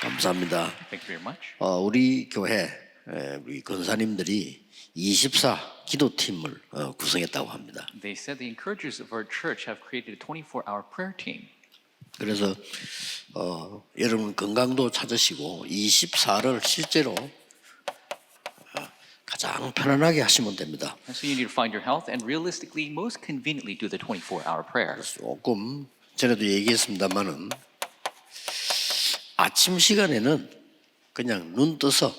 감사합니다. Thank you very much. 우리 교회 우리 권사님들이 24 기도팀을 구성했다고 합니다. They said the encouragers of our church have created a 24-hour prayer team. 그래서 여러분 건강도 찾으시고 24를 실제로 가장 편안하게 하시면 됩니다. And so you need to find your health and realistically, most conveniently do the 24-hour prayer. 조금 전에도 얘기했습니다만은 아침 시간에는 그냥 눈 떠서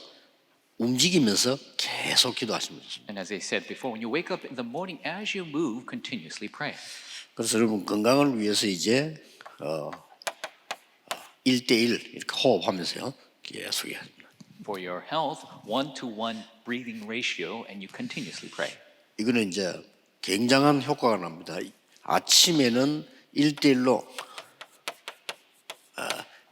움직이면서 계속 기도하시면 좋습니다. And as I said before, when you wake up in the morning, as you move, continuously pray. 그래서 여러분 건강을 위해서 이제 1대1 이렇게 호흡하면서요 계속 해야 합니다. For your health, 1-to-1 breathing ratio, and you continuously pray. 이거는 이제 굉장한 효과가 납니다. 아침에는 1대1로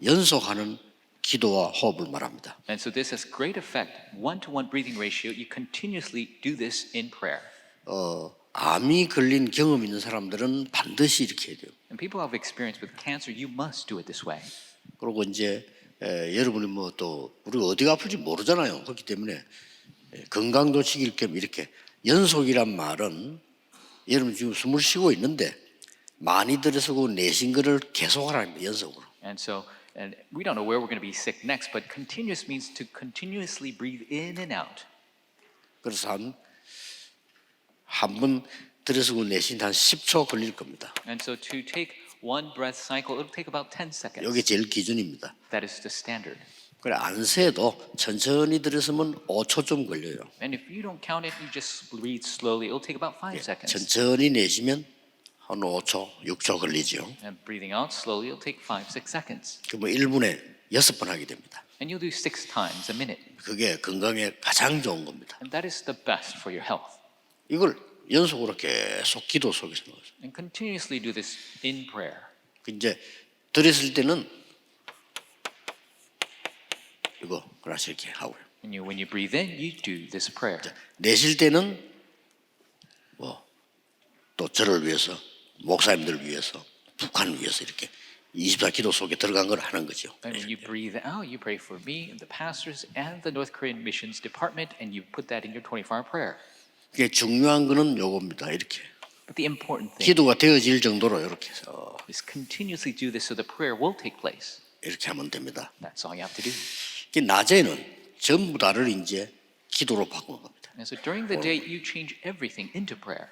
연속하는 기도와 호흡을 말합니다. And so this has great effect. 1-to-1 breathing ratio, you continuously do this in prayer. 암이 걸린 경험 있는 사람들은 반드시 이렇게 해야 돼요. And people who have experience with cancer, you must do it this way. 그리고 이제 여러분이 뭐 또 우리가 어디가 아플지 모르잖아요. 그렇기 때문에 건강도 지킬 겸 이렇게 연속이란 말은 여러분 지금 숨을 쉬고 있는데 많이 들어서고 내신 거를 계속하라는 거예요. 연속으로. And we don't know where we're going to be sick next, but continuous means to continuously breathe in and out. 그래서 한 번 들어서고 내신 한 10초 걸릴 겁니다. And so to take one breath cycle, it'll take about 10 seconds. 이게 제일 기준입니다. That is the standard. 그래 안 세도 천천히 들어서면 5초쯤 걸려요. And if you don't count it, you just breathe slowly. It'll take about 5 seconds. 천천히 내쉬면 한 5초, 6초 걸리죠. And breathing out slowly, it'll take 5-6 seconds. 그러면 1분에 6번 하게 됩니다. And you'll do 6 times a minute. 그게 건강에 가장 좋은 겁니다. And that is the best for your health. 이걸 연속으로 계속 기도 속에서 넣어요. And continuously do this in prayer. 이제 들었을 때는 이거 그라시 이렇게 하고요. And when you breathe in, you do this prayer. 내쉴 때는 뭐 또 저를 위해서 목사님들을 위해서 북한을 위해서 이렇게 24 기도 속에 들어간 걸 하는 거죠. And when you breathe out, you pray for me, the pastors, and the North Korean missions department, and you put that in your 24-hour prayer. 이게 중요한 거는 요겁니다. 이렇게 But the important thing 기도가 되어질 정도로 이렇게 해서 is continuously do this so the prayer will take place. 이렇게 하면 됩니다. That's all you have to do. 낮에는 전부 다를 이제 기도로 바꾸는 겁니다. And so during the day, you change everything into prayer.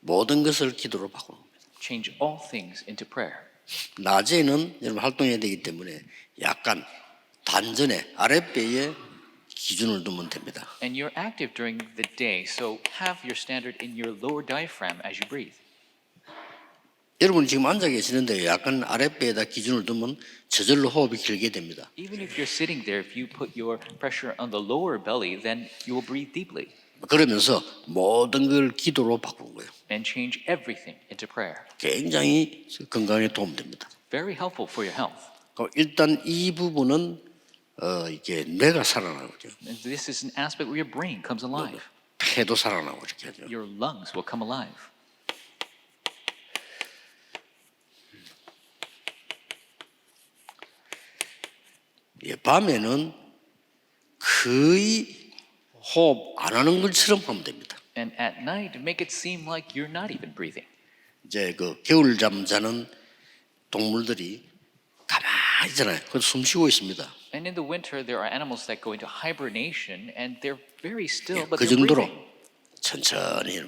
모든 것을 기도로 바꾸는 겁니다. Change all things into prayer. 낮에는 여러분 활동해야 되기 때문에 약간 단전에 아랫배에 기준을 두면 됩니다. And you're active during the day, so have your standard in your lower diaphragm as you breathe. 여러분 지금 앉아 계시는데 약간 아랫배에다 기준을 두면 저절로 호흡이 길게 됩니다. Even if you're sitting there, if you put your pressure on the lower belly, then you will breathe deeply. 그러면서 모든 걸 기도로 바꾸는 거예요. And change everything into prayer. 굉장히 건강에 도움됩니다. Very helpful for your health. 일단 이 부분은 이게 뇌가 살아나거든요. And this is an aspect where your brain comes alive. 폐도 살아나고 이렇게 하죠. Your lungs will come alive. 밤에는 거의 호흡 안 하는 것처럼 하면 됩니다. And at night, make it seem like you're not even breathing. 이제 그 겨울잠 자는 동물들이 가만히 있잖아요. 그래서 숨 쉬고 있습니다. And in the winter, there are animals that go into hibernation, and they're very still, but 그 they're 정도로 breathing. 천천히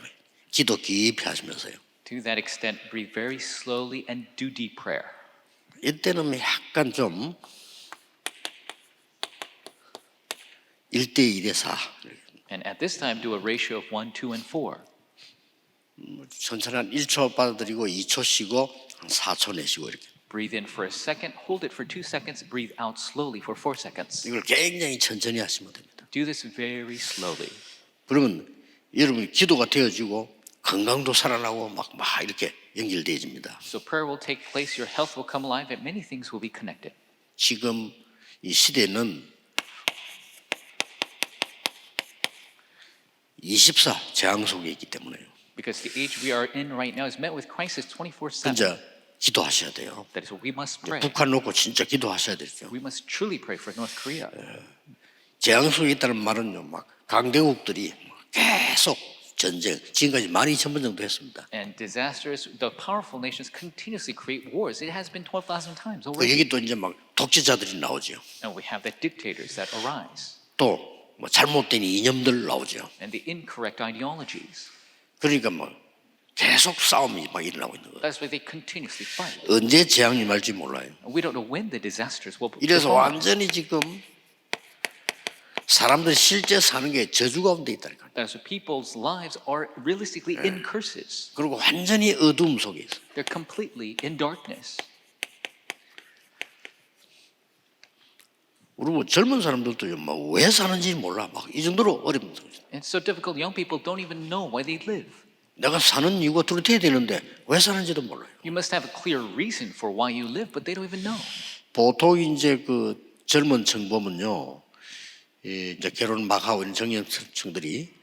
기도 깊이 하시면서요. To that extent, breathe very slowly and do deep prayer. 이때는 약간 좀 1대1에 4. And at this time, do a ratio of 1, 2, and 4. 천천히 한 1초 받아들이고 2초 쉬고 한 4초 내쉬고 이렇게. Breathe in for a second, hold it for 2 seconds, breathe out slowly for 4 seconds. 이걸 굉장히 천천히 하시면 됩니다. Do this very slowly. 그러면 여러분이 기도가 되어지고 건강도 살아나고 막 이렇게 연결되어집니다. So prayer will take place, your health will come alive, and many things will be connected. 지금 이 시대는 24 재앙 속에 있기 때문에요. Because the age we are in right now is met with crisis 24/7. 진짜 기도하셔야 돼요. That is what we must pray. 북한 놓고 진짜 기도하셔야 되죠. We must truly pray for North Korea. 재앙 속에 있다는 말은요, 막 강대국들이 계속 전쟁, 지금까지 12,000번 정도 했습니다. And disasters, the powerful nations continuously create wars. It has been 12,000 times 그 already. 여기 또 이제 막 독재자들이 나오죠. And we have the dictators that arise. 또 뭐 잘못된 이념들 나오죠. And the incorrect ideologies. 그러니까 뭐 계속 싸움이 막 일어나고 있는 거예요. That's why they continuously fight. 언제 재앙이 말지 몰라요. And we don't know when the disasters will 이래서 befall. 완전히 지금 사람들 실제 사는 게 저주 가운데 있다니까요. That's why people's lives are realistically in curses. 그리고 완전히 어두움 속에 있어요. They're completely in darkness. 우리 뭐 젊은 사람들도 막 왜 사는지 몰라. 막 이 정도로 어렵습니다. It's so difficult. Young people don't even know why they live. 내가 사는 이유가 뚜렷해야 되는데 왜 사는지도 몰라요. You must have a clear reason for why you live, but they don't even know. 보통 이제 그 젊은 층 보면요, 이제 결혼 막 하고 있는 청년층들이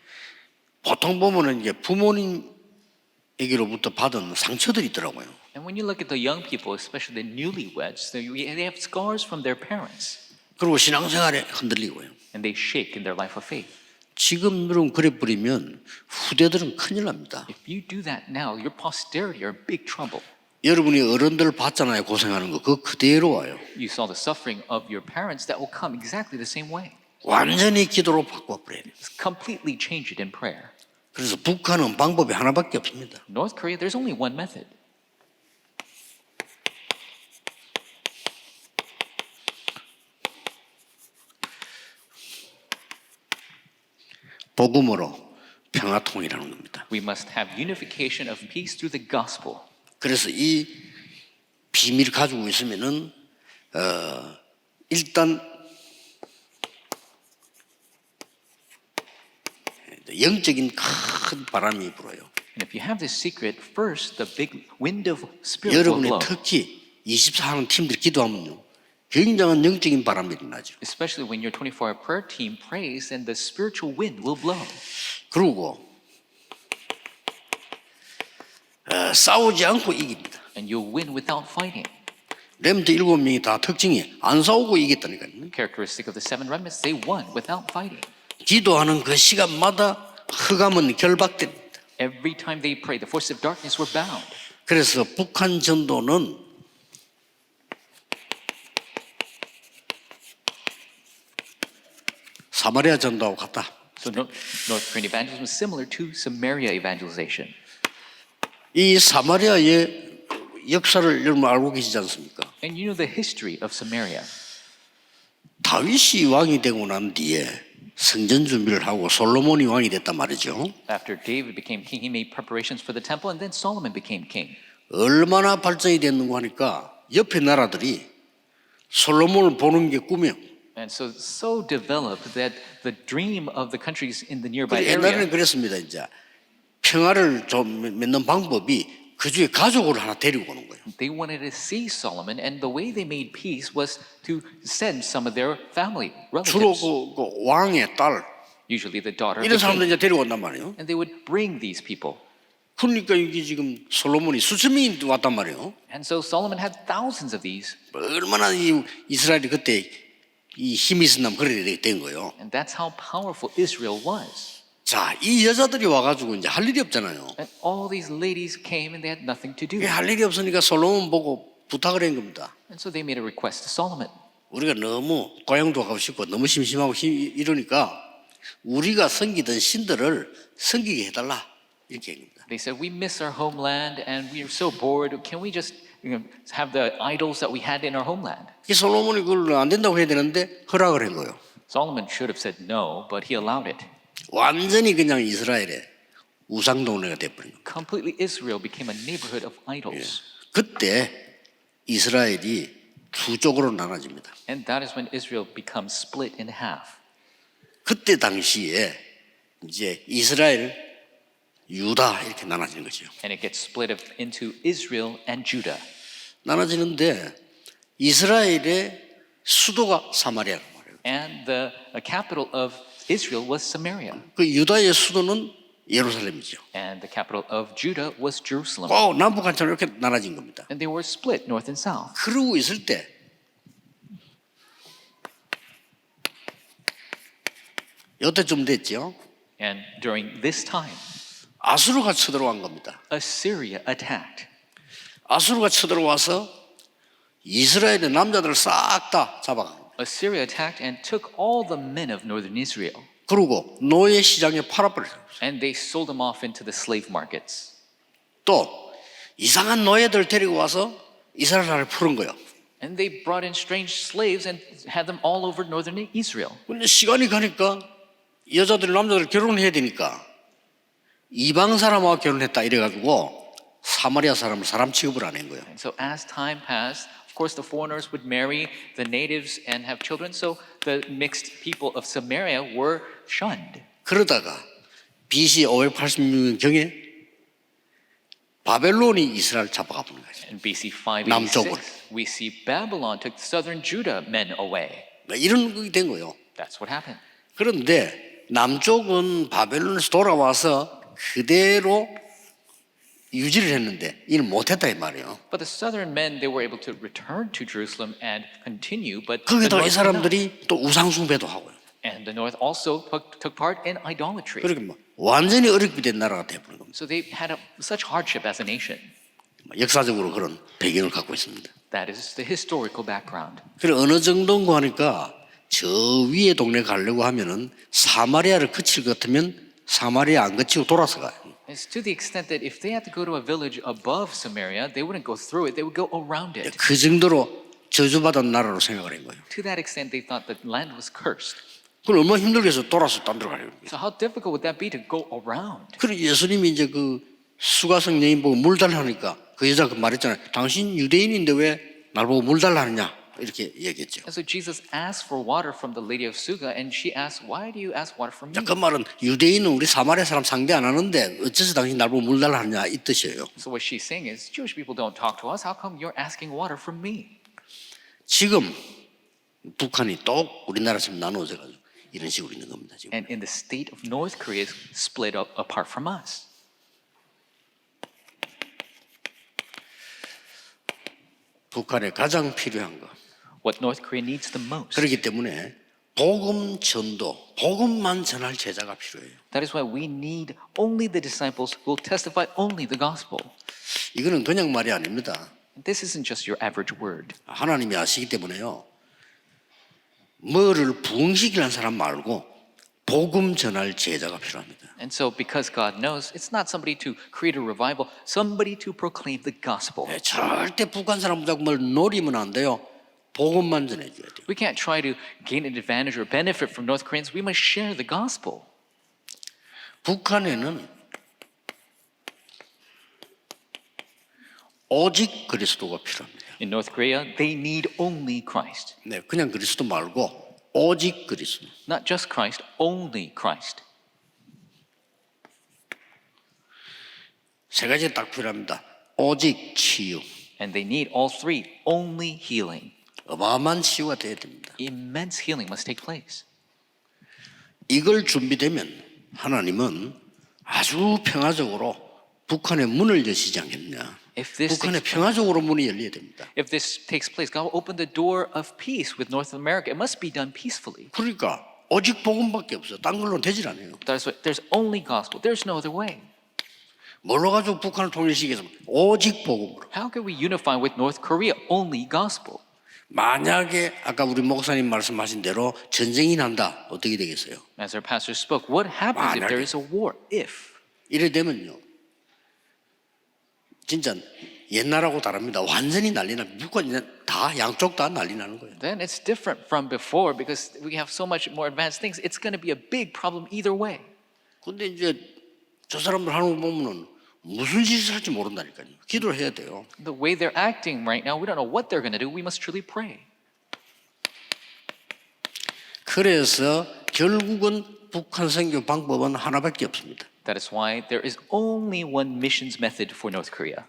보통 보면은 이제 부모님에게로부터 받은 상처들이 있더라고요. And when you look at the young people, especially the newlyweds, they have scars from their parents, 그리고 신앙생활에 흔들리고요. and they shake in their life of faith. 지금 이런 그래 버리면 후대들은 큰일 납니다. If you do that now, your posterity are in big trouble. 여러분이 어른들 봤잖아요, 고생하는 거. 그거 그대로 와요. You saw the suffering of your parents, that will come exactly the same way. 완전히 기도로 바꿔버려야 돼요. It's completely change it in prayer. 그래서 북한은 방법이 하나밖에 없습니다. North Korea, there's only one method. 복음으로 평화통일하는 겁니다. We must have unification of peace through the gospel. 그래서 이 비밀을 가지고 있으면은 일단 영적인 큰 바람이 불어요. And if you have this secret, first the big wind of spirit will 여러분의 blow. 특히 24하는 팀들이 기도하면요, 굉장한 영적인 바람이 일어나죠. Especially when your 24-hour prayer team prays, and the spiritual wind will blow. 그리고 싸우지 않고 이깁니다. And you'll win without fighting. 렘트 7명이 다 특징이 안 싸우고 이겼다니까요. Characteristic of the seven remnants, they won without fighting. 기도하는 그 시간마다 흑암은 결박됩니다. Every time they prayed, the forces of darkness were bound. 그래서 북한 전도는 사마리아 전도하고 같다. So North Korean evangelism is similar to Samaria evangelization. 이 사마리아의 역사를 여러분 알고 계시지 않습니까? And you know the history of Samaria. 다윗이 왕이 되고 난 뒤에 성전 준비를 하고 솔로몬이 왕이 됐단 말이죠. After David became king, he made preparations for the temple, and then Solomon became king. 얼마나 발전이 됐는고 하니까 옆에 나라들이 솔로몬을 보는 게 꿈이에요. And so developed that the dream of the countries in the nearby 옛날에는 area, 그랬습니다. 이제 평화를 좀 맺는 방법이 그 중에 가족을 하나 데리고 오는 거예요. they wanted to see Solomon, and the way they made peace was to send some of their family 주로 relatives, 그 왕의 딸 usually the daughter of 이런 the 사람들 king, 이제 데리고 온단 말이에요. and they would bring these people. 그러니까 이게 지금 솔로몬이 수천 명이 왔단 말이에요. And so Solomon had thousands of these, 얼마나 이 이스라엘이 그때 이 힘이 있었나면 그렇게 된 거예요. and that's how powerful Israel was. 자, 이 여자들이 와가지고 이제 할 일이 없잖아요. And all these ladies came, and they had nothing to do. 할 일이 없으니까 솔로몬 보고 부탁을 한 겁니다. And so they made a request to Solomon. 우리가 너무 고향도 가고 싶고 너무 심심하고 이러니까 우리가 섬기던 신들을 섬기게 해달라 이렇게 한 겁니다. They said, we miss our homeland and we are so bored. Can we just have the idols that we had in our homeland? 이 솔로몬이 그걸 안 된다고 해야 되는데 허락을 한 거예요. Solomon should have said no, but he allowed it. 완전히 그냥 이스라엘의 우상 동네가 돼버린 거예요. Completely Israel became a neighborhood of idols. 그때 이스라엘이 두 쪽으로 나눠집니다. And that is when Israel becomes split in half. 그때 당시에 이제 이스라엘, 유다 이렇게 나눠지는 거죠. And it gets split up into Israel and Judah. 나눠지는데 이스라엘의 수도가 사마리아란 말이에요. And the capital of Israel was Samaria. 그 유다의 수도는 예루살렘이죠. And the capital of Judah was Jerusalem. 꼭 남북한처럼 이렇게 나눠진 겁니다. And they were split north and south. 그러고 있을 때 이때쯤 됐죠. And during this time, 아수르가 쳐들어간 겁니다. Assyria attacked. 아수르가 쳐들어와서 이스라엘의 남자들을 싹 다 잡아간 겁니다. Assyria attacked and took all the men of northern Israel. 그리고 노예 시장에 팔아버려요. And they sold them off into the slave markets. 또 이상한 노예들 데리고 와서 이스라엘 나라를 푸는 거예요. And they brought in strange slaves and had them all over northern Israel. 근데 시간이 가니까 여자들이 남자들 결혼해야 되니까 이방 사람하고 결혼했다 이래가지고 사마리아 사람을 사람 취급을 안 한 거예요. And so as time passed, of course the foreigners would marry the natives and have children. So the mixed people of Samaria were shunned. 그러다가 BC 586년경에 바벨론이 이스라엘 잡아가 보는 거예요. In BC 남쪽을. 586, we see Babylon took southern Judah men away. 이런 게 된 거예요. That's what happened. 그런데 남쪽은 바벨론에서 돌아와서 그대로 유지를 했는데 이를 못했다 이 말이에요. But the southern men, they were able to return to Jerusalem and continue. But the 거기다 이 north did not. 사람들이 또 우상숭배도 하고요. And the north also took part in idolatry. 그렇게 뭐 완전히 어렵게 된 나라가 되어버린 겁니다. So they had such hardship as a nation. 역사적으로 그런 배경을 갖고 있습니다. That is the historical background. 그래 어느 정도인가 하니까 저 위에 동네 가려고 하면은 사마리아를 거칠 것 같으면 사마리아 안 거치고 돌아서 가요. It's to the extent that if they had to go to a village above Samaria, they wouldn't go through it, they would go around it. 그 정도로 저주받은 나라로 생각을 한 거예요. To that extent, they thought the land was cursed. 그걸 얼마나 힘들게 해서 돌아서 딴 데로 가려고. So how difficult would that be to go around? 그래 예수님이 이제 그 수가성 여인 보고 물 달라 하니까 그 여자가 말했잖아요. 당신 유대인인데 왜 날 보고 물 달라 하느냐 이렇게 얘기했죠. And so Jesus asked for water from the lady of Suga, and she asked, "Why do you ask water from 자, me?" 그 말은 유대인은 우리 사마리아 사람 상대 안 하는데 어째서 당신 날 보고 물 달라 하느냐 이 뜻이에요. So what she's saying is, Jewish people don't talk to us. How come you're asking water from me? 지금 북한이 또 우리나라처럼 나누어져 가지고 이런 식으로 있는 겁니다. 지금. And in the state of North Korea is split up apart from us. 북한에 가장 필요한 거. What North Korea needs the most. 그렇기 때문에 복음 전도, 복음만 전할 제자가 필요해요. That is why we need only the disciples who will testify only the gospel. 이거는 그냥 말이 아닙니다. This isn't just your average word. 하나님이 아시기 때문에요. 뭐를 부흥시키는 사람 말고 복음 전할 제자가 필요합니다. And so because God knows, it's not somebody to create a revival, somebody to proclaim the gospel. 네, 절대 북한 사람 자꾸 뭘 노리면 안 돼요. 복음만 전해줘야 돼요. We can't try to gain an advantage or benefit from North Koreans. We must share the gospel. 북한에는 오직 그리스도가 필요합니다. In North Korea, they need only Christ. 네, 그냥 그리스도 말고 오직 그리스도. Not just Christ, only Christ. 세 가지 딱 필요합니다. 오직 치유. And they need all three, only healing. 어마어마한 치유가 돼야 됩니다. Immense healing must take place. 이걸 준비되면 하나님은 아주 평화적으로 북한의 문을 여시지 않겠냐. If this 북한의 평화적으로 문이 열려야 됩니다. If this takes place, God will open the door of peace with North America. It must be done peacefully. 그러니까 오직 복음밖에 없어. 딴 걸로 되질 않아요. There's only gospel. There's no other way. 뭘로 가지고 북한을 통일시키겠습니까? 오직 복음으로. How can we unify with North Korea? Only gospel. 만약에 아까 우리 목사님 말씀하신 대로 전쟁이 난다. 어떻게 되겠어요? As our pastor spoke, what happens if there is a war? If. 이래 되면요. 진짜 옛날하고 다릅니다. 완전히 난리 나. 북한 다 양쪽 다 난리 나는 거예요. Then it's different from before because we have so much more advanced things. It's going to be a big problem either way. 근데 이제 저 사람들 하는 거 보면은 무슨 짓을 할지 모른다니까요. 기도를 해야 돼요. The way they're acting right now, we don't know what they're going to do. We must truly pray. 그래서 결국은 북한 선교 방법은 하나밖에 없습니다. That is why there is only one missions method for North Korea.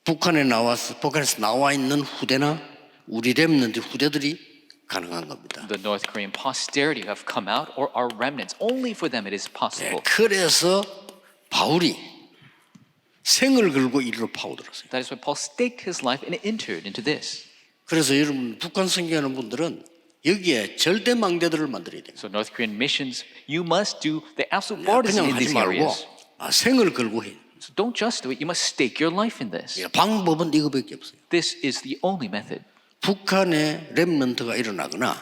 북한에서 나와 있는 후대나 우리 렘넌트 후대들이 가능한 겁니다. The North Korean posterity have come out or are remnants. Only for them it is possible. 그래서 바울이 생을 걸고 이리로 파고들었어요. That is why Paul staked his life and entered into this. 그래서 여러분 북한 선교하는 분들은 여기에 절대 망대들을 만들어야 돼요. So North Korean missions, you must do the absolute martyrs 그냥 in 하지 these 말고 areas. 생을 걸고 해. So don't just do it, you must stake your life in this. 방법은 이거밖에 없어요. This is the only method. 북한에 렘넌트가 일어나거나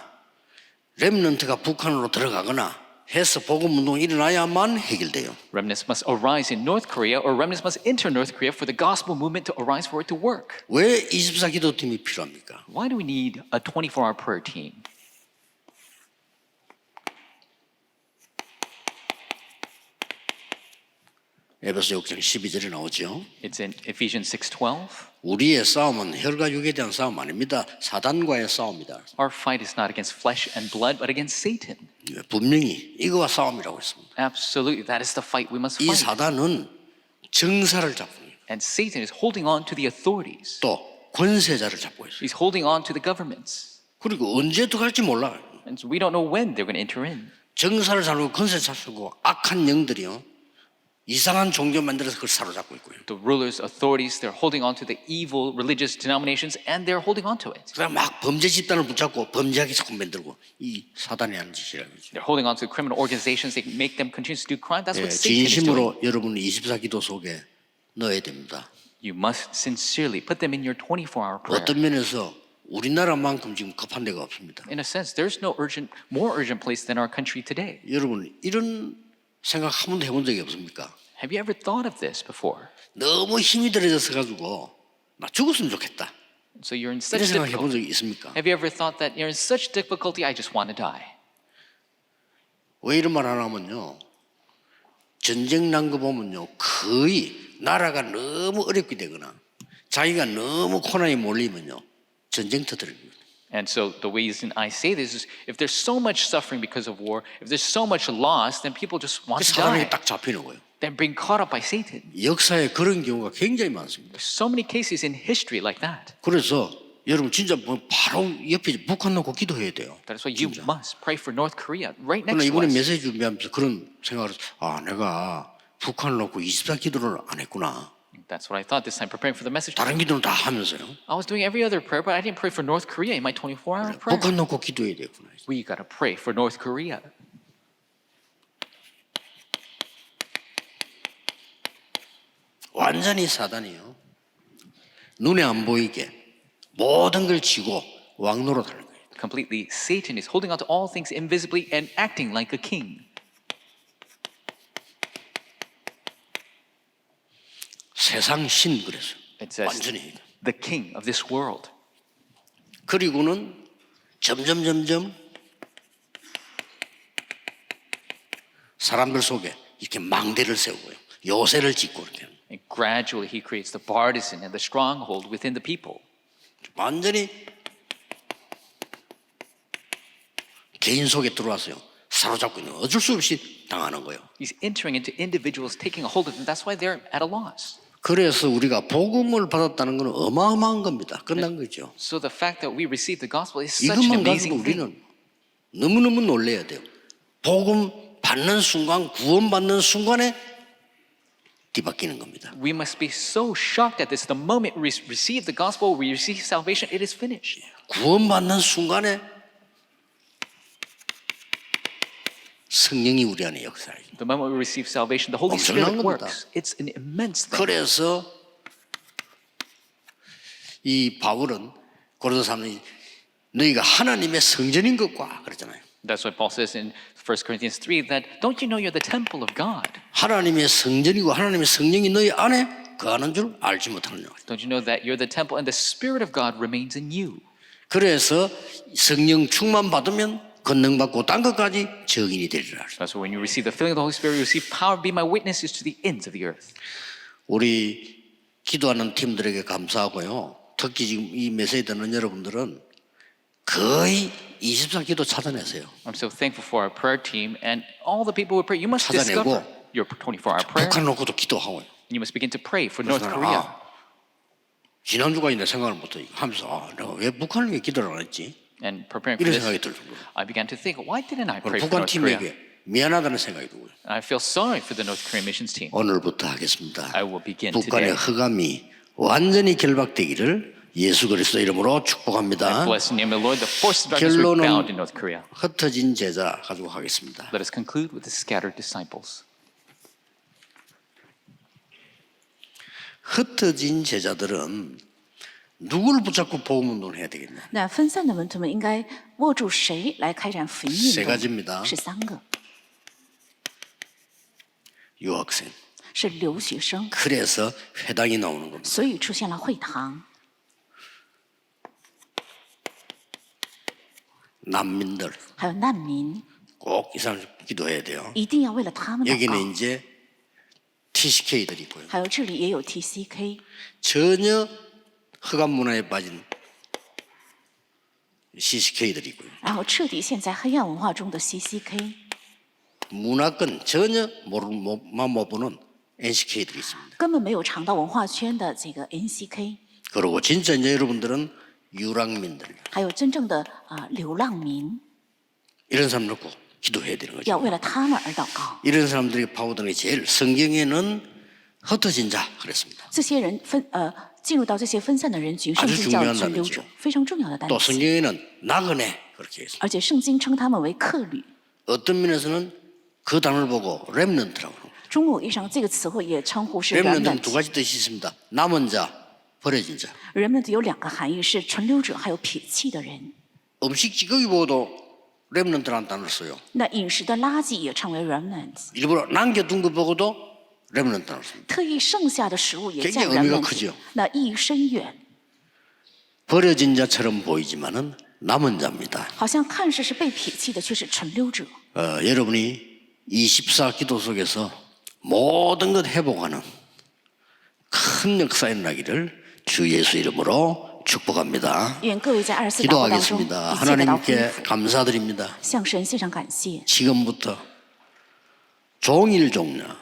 렘넌트가 북한으로 들어가거나 해서 복음운동이 일어나야만 해결돼요. Remnants must arise in North Korea, or remnants must enter North Korea for the gospel movement to arise, for it to work. 왜 24 기도팀이 필요합니까? Why do we need a 24-hour prayer team? 에베소 6장 12절에 나오죠. It's in Ephesians 6:12. 우리의 싸움은 혈과 육에 대한 싸움 아닙니다. 사단과의 싸움이다. Our fight is not against flesh and blood, but against Satan. 분명히 이거와 싸움이라고 했습니다. Absolutely, that is the fight we must 이 fight. 사단은 정사를 잡고 있어요. And Satan is holding on to the authorities. 또 권세자를 잡고 있어요. He's holding on to the governments. 그리고 언제 들어갈지 몰라요. And so we don't know when they're going to enter in. 정사를 잡고 권세 잡고 악한 영들이요. 이상한 종교 만들어서 그걸 사로잡고 있고요. The rulers, authorities, they're holding on to the evil religious denominations, and they're holding on to it. 그다음 막 범죄 집단을 붙잡고 범죄하게 자꾸 만들고 이 사단이 하는 짓이라는 거죠. They're holding on to criminal organizations. They make them continue to do crime. That's 예, what Satan is doing. 진심으로 여러분은 24 기도 속에 넣어야 됩니다. You must sincerely put them in your 24-hour prayer. 어떤 면에서 우리나라만큼 지금 급한 데가 없습니다. In a sense, there's no more urgent place than our country today. 여러분 이런 생각 한 번도 해본 적이 없습니까? Have you ever thought of this before? 너무 힘이 들어져서 가지고 나 죽었으면 좋겠다. So you're in 이런 such 생각 해본 difficulty. 적이 있습니까? Have you ever thought that you're in such difficulty, I just want to die? 왜 이런 말 하냐면요. 전쟁 난 거 보면요. 거의 나라가 너무 어렵게 되거나 자기가 너무 고난이 몰리면요. 전쟁 터뜨립니다. And so the reason I say this is if there's so much suffering because of war, if there's so much loss, then people just 그 want to 사단에게 die. 딱 잡히는 거예요. They're being caught up by Satan. 역사에 그런 경우가 굉장히 많습니다. There's so many cases in history like that. 그래서 여러분 진짜 뭐 바로 옆에 북한 놓고 기도해야 돼요. That is why you 진짜. must pray for North Korea right 그러나 next to 이번에 us. 메시지 준비하면서 그런 생각을 했어요. 아 내가 북한을 놓고 24 기도를 안 했구나. That's what I thought this time preparing for the message. 다른 기도는 다 하면서요. I was doing every other prayer, but I didn't pray for North Korea in my 24-hour prayer. 북한 놓고 기도해야 되구나. We got to pray for North Korea. 완전히 사단이요. 눈에 안 보이게 모든 걸 쥐고 왕노릇하는 거예요. Completely, Satan is holding on to all things invisibly and acting like a king. 세상 신 그래서 It says 완전히. the king of this world. 그리고는 점점 사람들 속에 이렇게 망대를 세우고요. 요새를 짓고 이렇게 And gradually he creates the partisan and the stronghold within the people. 완전히 개인 속에 들어와서요. 사로잡고 있는 거예요. 어쩔 수 없이 당하는 거예요. He's entering into individuals, taking a hold of them. That's why they're at a loss. 그래서 우리가 복음을 받았다는 것은 어마어마한 겁니다. 끝난 거죠. So the fact that we receive the gospel is such an 이것만 가지고 amazing thing. 우리는 너무너무 놀라야 돼요. 복음 받는 순간, 구원받는 순간에 뒤바뀌는 겁니다. We must be so shocked at this. The moment we receive the gospel, we receive salvation, it is finished. 구원받는 순간에 성령이 우리 안에 역사해요. The moment we receive salvation, the Holy 엄청난 Spirit 겁니다. works. It's an immense thing. 그래서 이 바울은 고린도 3장 너희가 하나님의 성전인 것과 그랬잖아요. That's what Paul says in 1 Corinthians 3 that don't you know you're the temple of God? 하나님의 성전이고 하나님의 성령이 너희 안에 거하는 줄 알지 못하느냐. Don't you know that you're the temple and the Spirit of God remains in you? 그래서 성령 충만 받으면 권능 받고 딴 것까지 증인이 되리라. That's why when you receive the filling of the Holy Spirit, you receive power to be my witnesses to the ends of the earth. 우리 기도하는 팀들에게 감사하고요. 특히 지금 이 메시지 듣는 여러분들은 거의 24기도 찾아내세요. I'm so thankful for our prayer team and all the people who pray. You must discover your 24-hour prayer. 북한 놓고도 기도하고요. You must begin to pray for North 그래서 Korea. 지난주가 있는데 생각을 못해 하면서 내가 왜 북한을 위해 기도를 안 했지? And preparing for 이런 this, 생각이 들 정도로. I began to think, why didn't I pray for 북한 North Korea? 팀에게 미안하다는 생각이 들고요. I feel sorry for the North Korean missions team. 오늘부터 하겠습니다. I will begin 북한의 today. 흑암이 완전히 결박되기를 예수 그리스도 이름으로 축복합니다. Bless the name of the Lord. The forces of darkness were bound in North Korea. 흩어진 제자 가지고 하겠습니다. Let us conclude with the scattered disciples. 흩어진 제자들은 누구를 붙잡고 복음운동을 해야 되겠냐? 那分散的门徒们应该握住谁来开展福音 세 运动？ 가지입니다. 是3个， 유학생. 是留学生， 그래서 회당이 나오는 겁니다. 所以出现了会堂。 난민들 还有难民， 꼭 이 사람 기도해야 돼요. 一定要为了他们祷 여기는 告。 이제 TCK들이 있고요. 还有这里也有 TCK， 전혀 흑암 문화에 빠진 CCK들이 있고요. 然后彻底陷在黑暗文化中的 CCK， 문화권 전혀 못 보는 NCK들이 있습니다. 根本没有尝到文化圈的这个 NCK， 그리고 진짜 이제 여러분들은 유랑민들 还有真正的流浪民， 이런 사람 놓고 기도해야 되는 要 거죠. 为了他们而祷告。 이런 사람들이 파고드는 게 제일 성경에는 흩어진 자 그랬습니다. 这些人进入到这些分散的人群，圣 아주 经叫 중요한 存留 단어죠 者，非常重要的单 또 词。 성경에는 나그네 그렇게 했습니다. 而且圣经称他们为客旅。 어떤 면에서는 그 단어를 보고 렘넌트라고 합니다. 中国意义上，这个词汇也称呼是 렘넌트는 두 remnant。 가지 뜻이 있습니다. 남은 자, 버려진 자. remnant 有2个含义，是存留者，还有撇弃的人。 음식 찌꺼기 보고도 렘넌트라는 단어를 써요. 那饮食的垃圾也称为 remnant， 일부러 남겨둔 거 보고도 렘넌트 단어를 씁니다. 特意剩下的食物也叫 굉장히 의미가 remnant， 크죠. 那意义深远， 버려진 자처럼 보이지만은 남은 자입니다. 好像看似是被撇弃的，却是存留者。 여러분이 24 기도 속에서 모든 것 회복하는 큰 역사 일어나기를 주 예수 이름으로 축복합니다. 愿各位在24祷告当中， 기도하겠습니다. 一切得到恢 하나님께 复， 감사드립니다. 向神献上感谢。 지금부터 종일 종냐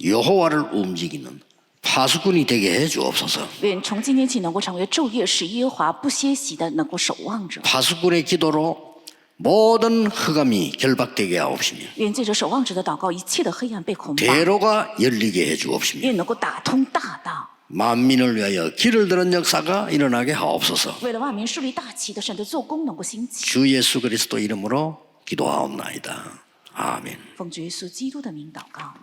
여호와를 움직이는 파수꾼이 되게 해 주옵소서. 愿从今天起能够成为昼夜使耶和华不歇息的能够守望者。 파수꾼의 기도로 모든 흑암이 결박되게 하옵시며 愿借着守望者的祷告，一切的黑暗被捆绑， 대로가 열리게 해 주옵시며 愿能够打通大道。 만민을 위하여 길을 드는 역사가 일어나게 하옵소서. 为了万民树立大旗的神的做工能够兴起， 주 예수 그리스도 이름으로 기도하옵나이다. 아멘. 奉主耶稣基督的名祷告。